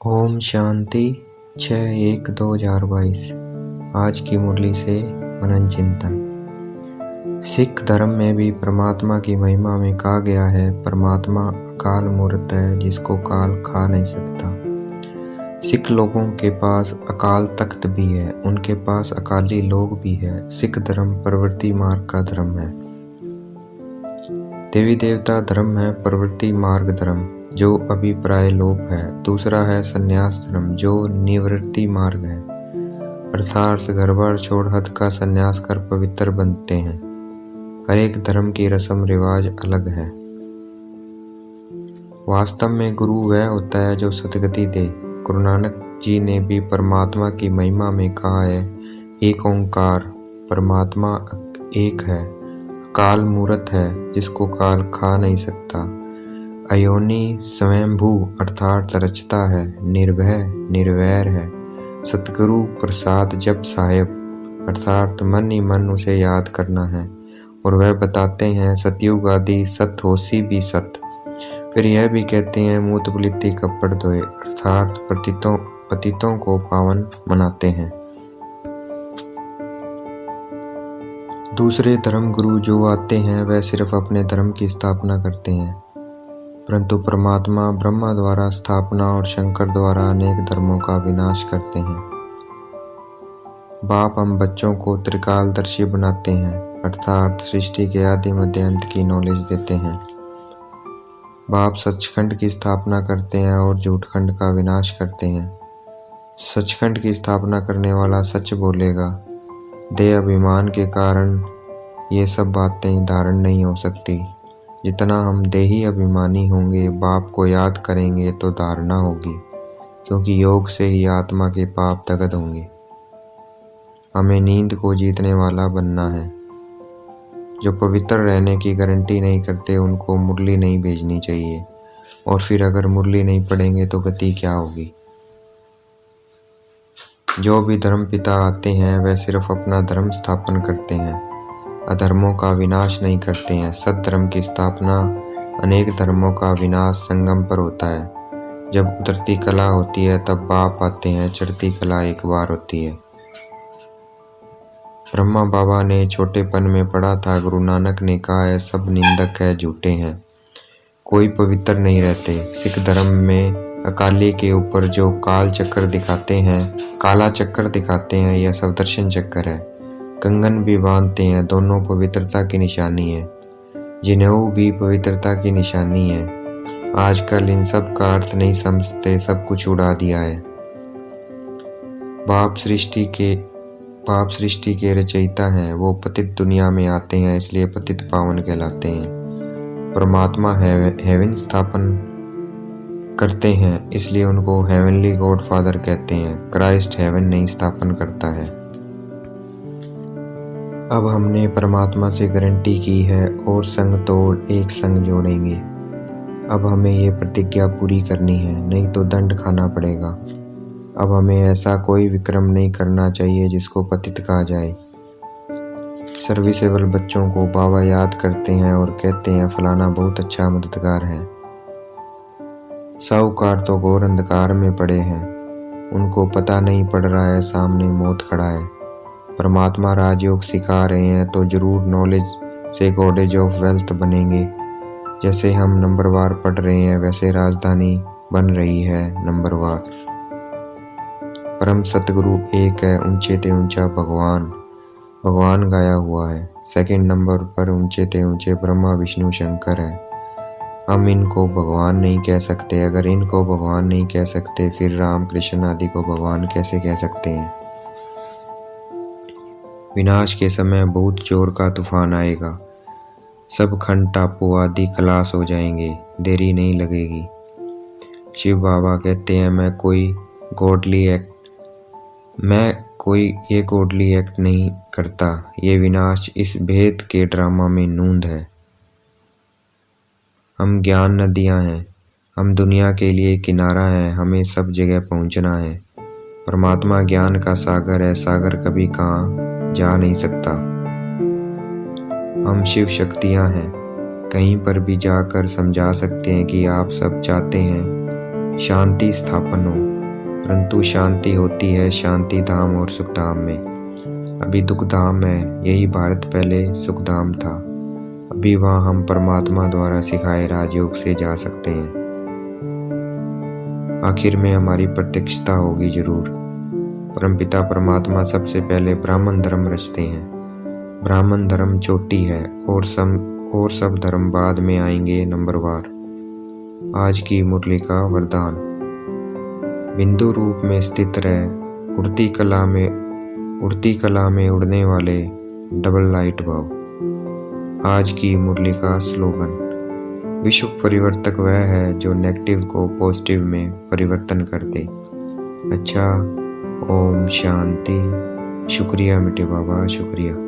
ओम शांति 6/1/2022। आज की मुरली से मनन चिंतन। सिख धर्म में भी परमात्मा की महिमा में कहा गया है, परमात्मा अकाल मूर्त है जिसको काल खा नहीं सकता। सिख लोगों के पास अकाल तख्त भी है, उनके पास अकाली लोग भी है। सिख धर्म प्रवृत्ति मार्ग का धर्म है। देवी देवता धर्म है प्रवृत्ति मार्ग धर्म, जो अभिप्राय लोप है। दूसरा है संन्यास धर्म, जो निवृत्ति मार्ग है, अर्थात घर बार छोड़ हद का संन्यास कर पवित्र बनते हैं। हर एक धर्म की रस्म रिवाज अलग है। वास्तव में गुरु वह होता है जो सदगति दे। गुरु नानक जी ने भी परमात्मा की महिमा में कहा है, एक ओंकार, परमात्मा एक है, अकाल मूर्त है जिसको काल खा नहीं सकता। अयोनि स्वयंभू अर्थात रचता है, निर्भय निर्वैर है। सतगुरु प्रसाद जप साहेब अर्थात मन ही मन उसे याद करना है। और वह बताते हैं सतयुग आदि सत होसी भी सत। फिर यह भी कहते हैं मूत पुलिति कपड़ धोए अर्थात पतितों को पावन मनाते हैं। दूसरे धर्म गुरु जो आते हैं वह सिर्फ अपने धर्म की स्थापना करते हैं, परंतु परमात्मा ब्रह्मा द्वारा स्थापना और शंकर द्वारा अनेक धर्मों का विनाश करते हैं। बाप हम बच्चों को त्रिकालदर्शी बनाते हैं अर्थात सृष्टि के आदि मध्य अंत की नॉलेज देते हैं। बाप सचखंड की स्थापना करते हैं और झूठखंड का विनाश करते हैं। सचखंड की स्थापना करने वाला सच बोलेगा। देह अभिमान के कारण ये सब बातें धारण नहीं हो सकती। जितना हम देही अभिमानी होंगे, बाप को याद करेंगे तो धारणा होगी, क्योंकि योग से ही आत्मा के पाप दग्ध होंगे। हमें नींद को जीतने वाला बनना है। जो पवित्र रहने की गारंटी नहीं करते उनको मुरली नहीं भेजनी चाहिए, और फिर अगर मुरली नहीं पढ़ेंगे तो गति क्या होगी। जो भी धर्म पिता आते हैं वह सिर्फ अपना धर्म स्थापन करते हैं, अधर्मों का विनाश नहीं करते हैं। सद्धर्म की स्थापना, अनेक धर्मों का विनाश संगम पर होता है। जब उतरती कला होती है तब बाप आते हैं, चढ़ती कला एक बार होती है। ब्रह्मा बाबा ने छोटेपन में पढ़ा था, गुरु नानक ने कहा है सब निंदक है, झूठे हैं, कोई पवित्र नहीं रहते। सिख धर्म में अकाली के ऊपर जो काला चक्र दिखाते हैं यह सवदर्शन चक्र है। कंगन भी बांधते हैं, दोनों पवित्रता की निशानी है। जिनेऊ भी पवित्रता की निशानी है। आजकल इन सब का अर्थ नहीं समझते, सब कुछ उड़ा दिया है। बाप सृष्टि के रचयिता हैं, वो पतित दुनिया में आते हैं इसलिए पतित पावन कहलाते हैं। परमात्मा हेवन स्थापन करते हैं इसलिए उनको हेवनली गॉड फादर कहते हैं। क्राइस्ट हेवन नहीं स्थापन करता है। अब हमने परमात्मा से गारंटी की है और संग तोड़ एक संग जोड़ेंगे। अब हमें ये प्रतिज्ञा पूरी करनी है, नहीं तो दंड खाना पड़ेगा। अब हमें ऐसा कोई विक्रम नहीं करना चाहिए जिसको पतित कहा जाए। सर्विसेबल बच्चों को बाबा याद करते हैं और कहते हैं फलाना बहुत अच्छा मददगार है। साहूकार तो घोर अंधकार में पड़े हैं, उनको पता नहीं पड़ रहा है सामने मौत खड़ा है। परमात्मा राजयोग सिखा रहे हैं तो जरूर नॉलेज से गॉडेज ऑफ वेल्थ बनेंगे। जैसे हम नंबरवार पढ़ रहे हैं वैसे राजधानी बन रही है नंबरवार। परम सतगुरु एक है, ऊंचे ते ऊंचा भगवान गाया हुआ है। सेकंड नंबर पर ऊंचे ते ऊंचे ब्रह्मा विष्णु शंकर है। हम इनको भगवान नहीं कह सकते। अगर इनको भगवान नहीं कह सकते फिर राम कृष्ण आदि को भगवान कैसे कह सकते हैं। विनाश के समय बहुत जोर का तूफान आएगा, सब खंड टापू आदि खलास हो जाएंगे, देरी नहीं लगेगी। शिव बाबा कहते हैं मैं कोई गॉडली एक्ट नहीं करता। ये विनाश इस भेद के ड्रामा में नूंद है। हम ज्ञान नदियाँ हैं, हम दुनिया के लिए किनारा हैं, हमें सब जगह पहुंचना है। परमात्मा ज्ञान का सागर है, सागर कभी कहाँ जा नहीं सकता। हम शिव शक्तियाँ हैं, कहीं पर भी जाकर समझा सकते हैं कि आप सब चाहते हैं शांति स्थापन हो, परंतु शांति होती है शांति धाम और सुख धाम में। अभी दुख धाम है, यही भारत पहले सुख धाम था। अभी वहाँ हम परमात्मा द्वारा सिखाए राजयोग से जा सकते हैं। आखिर में हमारी प्रत्यक्षता होगी जरूर। परमपिता परमात्मा सबसे पहले ब्राह्मण धर्म रचते हैं। ब्राह्मण धर्म चोटी है और सब धर्म बाद में आएंगे नंबरवार। आज की मुरली का वरदान। बिंदु रूप में स्थित रह, उड़ती कला में उड़ने वाले डबल लाइट भाव। आज की मुरली का स्लोगन। विश्व परिवर्तक वह है जो नेगेटिव को पॉजिटिव में परिवर्तन कर दे। अच्छा, ओम शांति। शुक्रिया मिटे बाबा, शुक्रिया।